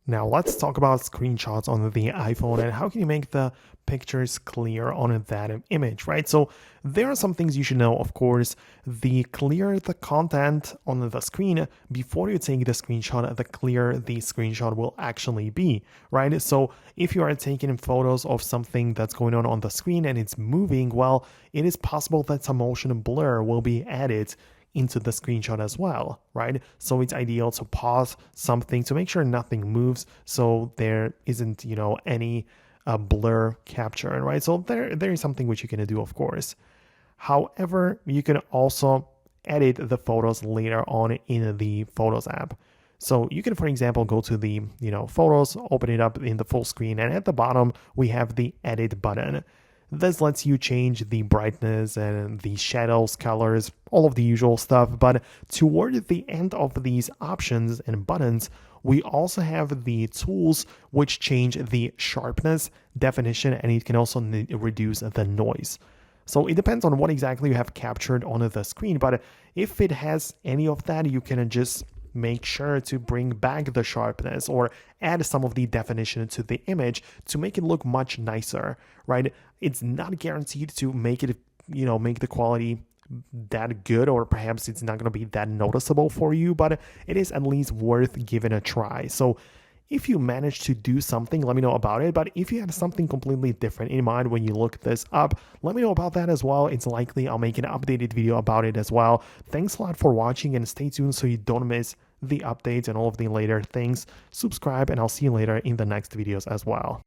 Now let's talk about screenshots on the iPhone and how can you make the pictures clear on that image, right? So there are some things you should know, of course. The clearer the content on the screen before you take the screenshot, the clearer the screenshot will actually be, right? So if you are taking photos of something that's going on the screen and it's moving, well, it is possible that some motion blur will be added into the screenshot as well, right? So it's ideal to pause something to make sure nothing moves so there isn't, any blur capture, right? So there is something which you can do, of course. However, you can also edit the photos later on in the Photos app. So you can, for example, go to the, Photos, open it up in the full screen, and at the bottom, we have the Edit button. This lets you change the brightness and the shadows, colors, all of the usual stuff. But toward the end of these options and buttons, we also have the tools which change the sharpness, definition, and it can also reduce the noise. So it depends on what exactly you have captured on the screen. But if it has any of that, you can just make sure to bring back the sharpness or add some of the definition to the image to make it look much nicer, right? It's not guaranteed to make it, make the quality that good, or perhaps it's not going to be that noticeable for you, but it is at least worth giving a try. So if you manage to do something, let me know about it. But if you have something completely different in mind when you look this up, let me know about that as well. It's likely I'll make an updated video about it as well. Thanks a lot for watching and stay tuned so you don't miss the updates and all of the later things. Subscribe and I'll see you later in the next videos as well.